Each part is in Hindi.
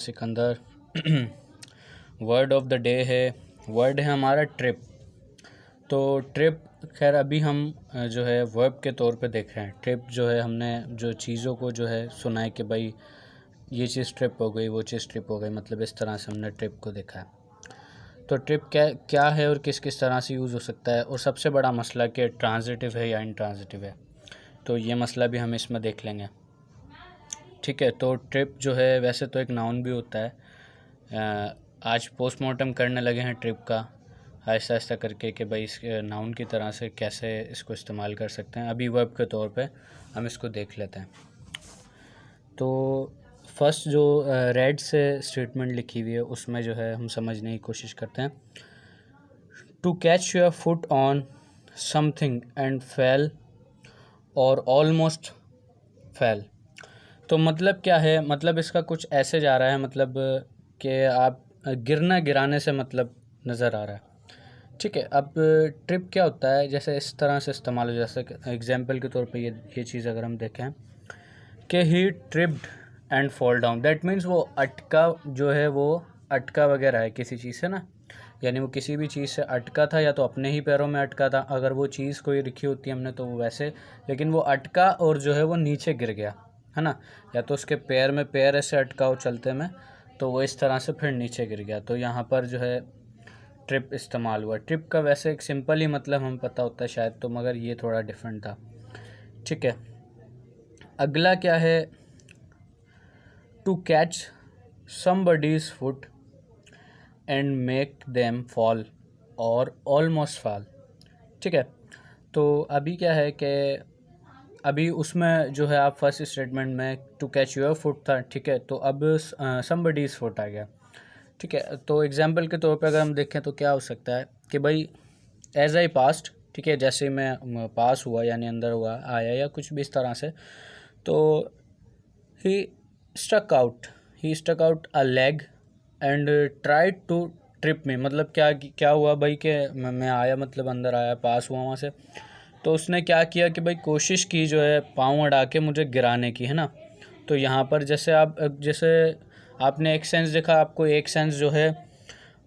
Sikandar. Word of the day है, वर्ड है हमारा ट्रिप। तो ट्रिप खैर अभी हम जो है वर्ब के तौर पे देख रहे हैं। ट्रिप जो है हमने जो चीज़ों को जो है सुना है कि भाई ये चीज़ ट्रिप हो गई, वो चीज़ ट्रिप हो गई, मतलब इस तरह से हमने ट्रिप को देखा है। तो ट्रिप क्या क्या है और किस किस तरह से यूज़ हो सकता है, और सबसे बड़ा मसला कि ट्रांजिटिव है या इंट्रांजिटिव है, तो ये मसला भी हम इसमें देख लेंगे। ठीक है, तो ट्रिप जो है वैसे तो एक नाउन भी होता है। आज पोस्टमार्टम करने लगे हैं ट्रिप का, आहिस्ता आहिस्ता करके कि भाई इस नाउन की तरह से कैसे इसको इस्तेमाल कर सकते हैं। अभी वर्ब के तौर पे हम इसको देख लेते हैं। तो फर्स्ट जो रेड से स्टेटमेंट लिखी हुई है उसमें जो है हम समझने की कोशिश करते हैं। To catch your foot on something and fail or almost fail. तो मतलब क्या है, मतलब इसका कुछ ऐसे जा रहा है, मतलब कि आप गिरना गिराने से मतलब नज़र आ रहा है। ठीक है, अब ट्रिप क्या होता है, जैसे इस तरह से इस्तेमाल हो, जैसे एग्जांपल के तौर पे ये चीज़ अगर हम देखें कि he tripped and fall down, that means वो अटका, जो है वो अटका वगैरह है किसी चीज़ से ना, यानी वो किसी भी चीज़ से अटका था, या तो अपने ही पैरों में अटका था, अगर वो चीज़ कोई रखी होती है हमने तो वो वैसे, लेकिन वो अटका और जो है वो नीचे गिर गया है ना, या तो उसके पैर में पैर ऐसे अटका हो चलते में, तो वो इस तरह से फिर नीचे गिर गया। तो यहाँ पर जो है ट्रिप इस्तेमाल हुआ। ट्रिप का वैसे एक सिंपल ही मतलब हमें पता होता है शायद, तो मगर ये थोड़ा डिफरेंट था। ठीक है, अगला क्या है, to catch somebody's foot and make them fall or almost fall. ठीक है, तो अभी क्या है कि अभी उसमें जो है आप फर्स्ट स्टेटमेंट में टू कैच योर फुट था, ठीक है, तो अब समबडीज फुट आ गया। ठीक है, तो एग्जांपल के तौर पे अगर हम देखें तो क्या हो सकता है कि भाई एज आई पास्ट, ठीक है, जैसे मैं पास हुआ यानी अंदर हुआ आया या कुछ भी इस तरह से, तो he stuck out he stuck out a leg and tried to trip में। मतलब क्या क्या हुआ भाई कि मैं आया, मतलब अंदर आया, पास हुआ वहाँ से, तो उसने क्या किया कि भाई कोशिश की जो है पाँव अड़ा के मुझे गिराने की, है ना। तो यहाँ पर जैसे आपने एक सेंस देखा, आपको एक सेंस जो है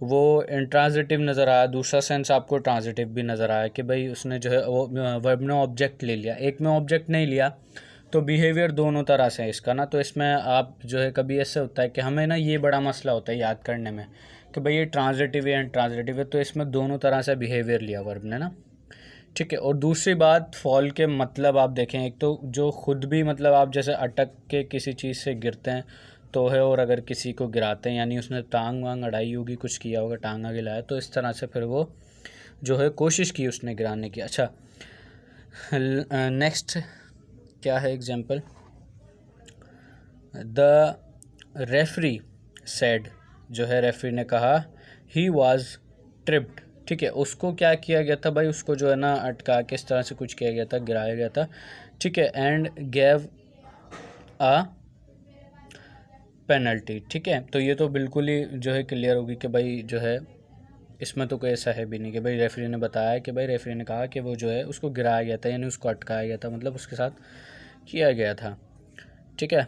वो इंट्रांजिटिव नज़र आया, दूसरा सेंस आपको ट्रांजिटिव भी नज़र आया कि भाई उसने जो है वो वर्ब ने ऑब्जेक्ट ले लिया, एक में ऑब्जेक्ट नहीं लिया, तो बिहेवियर दोनों तरह से है इसका ना। तो इसमें आप जो है कभी ऐसे होता है कि हमें ना ये बड़ा मसला होता है याद करने में कि भाई ये ट्रांजिटिव है इंट्रांजिटिव है, तो इसमें दोनों तरह से बिहेवियर लिया वर्ब ने ना। ठीक है, और दूसरी बात फॉल के मतलब आप देखें, एक तो जो खुद भी मतलब आप जैसे अटक के किसी चीज़ से गिरते हैं तो है, और अगर किसी को गिराते हैं यानी उसने टांग वांग अड़ाई होगी, कुछ किया होगा, टांगा गिलाया, तो इस तरह से फिर वो जो है कोशिश की उसने गिराने की। अच्छा, नेक्स्ट क्या है एग्जाम्पल, द रेफरी सेड, जो है रेफरी ने कहा, ही वाज ट्रिप्ड। ठीक है, उसको क्या किया गया था भाई, उसको जो है ना अटका के इस तरह से कुछ किया गया था, गिराया गया था। ठीक है, एंड गेव अ पेनल्टी। ठीक है, तो ये तो बिल्कुल ही जो है क्लियर होगी कि भाई जो है इसमें तो कोई ऐसा है भी नहीं कि भाई रेफरी ने बताया कि भाई रेफरी ने कहा कि वो जो है उसको गिराया गया था, यानी उसको अटकाया गया था, मतलब उसके साथ किया गया था। ठीक है,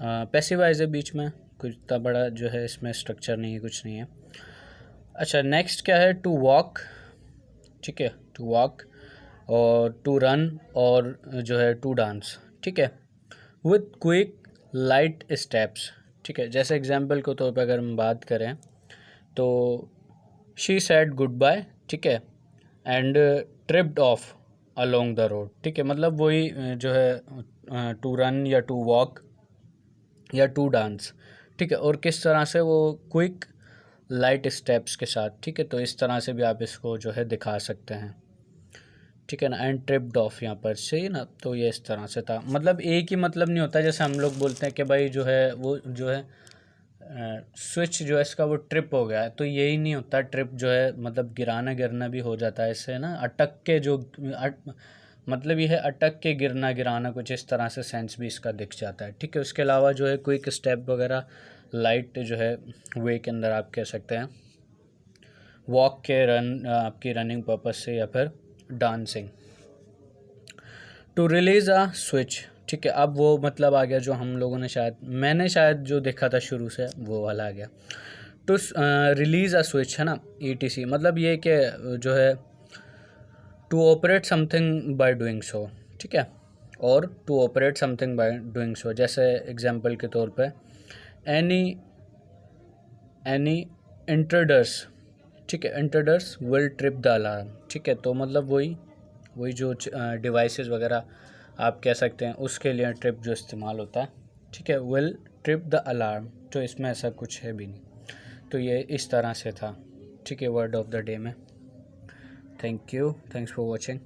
पैसिव वॉइस है बीच में, कुछ इतना बड़ा जो है इसमें स्ट्रक्चर नहीं है, कुछ नहीं है। अच्छा, नेक्स्ट क्या है, टू वॉक। ठीक है, टू वॉक और टू रन और जो है टू डांस। ठीक है, विथ क्विक लाइट स्टेप्स। ठीक है, जैसे एग्जाम्पल के तौर पर अगर हम बात करें तो शी सेड गुड बाय, ठीक है, and tripped of along the road. ठीक है, मतलब वही जो है टू रन या टू वॉक या टू डांस। ठीक है, और किस तरह से, वो क्विक लाइट स्टेप्स के साथ। ठीक है, तो इस तरह से भी आप इसको जो है दिखा सकते हैं। ठीक है ना, एंड ट्रिप्ड ऑफ यहाँ पर सही ना, तो ये इस तरह से था। मतलब एक ही मतलब नहीं होता, जैसे हम लोग बोलते हैं कि भाई जो है वो जो है स्विच जो है इसका वो ट्रिप हो गया है, तो यही नहीं होता। ट्रिप जो है मतलब गिराना गिरना भी हो जाता है इससे ना, अटक के जो मतलब ये है अटक के गिरना गिराना, कुछ इस तरह से सेंस भी इसका दिख जाता है। ठीक है, उसके अलावा जो है क्विक स्टेप वगैरह, लाइट जो है वे के अंदर आप कह सकते हैं, वॉक के रन आपकी रनिंग पर्पस से, या फिर dancing. To release a switch, ठीक है, अब वो मतलब आ गया जो हम लोगों ने मैंने शायद जो देखा था शुरू से वो वाला आ गया। तो रिलीज़ अ स्विच है ना, ETC, मतलब ये कि जो है to operate something by doing so, ठीक है, और to operate something by doing so. जैसे एग्जांपल के तौर पे एनी इंट्रूडर्स, ठीक है, intruders will trip the alarm, ठीक है। तो मतलब वही जो डिवाइसेस वगैरह आप कह सकते हैं उसके लिए ट्रिप जो इस्तेमाल होता है, ठीक है, विल ट्रिप द अलार्म। तो इसमें ऐसा कुछ है भी नहीं। तो ये इस तरह से था, ठीक है, वर्ड ऑफ द डे में। Thank you, thanks for watching.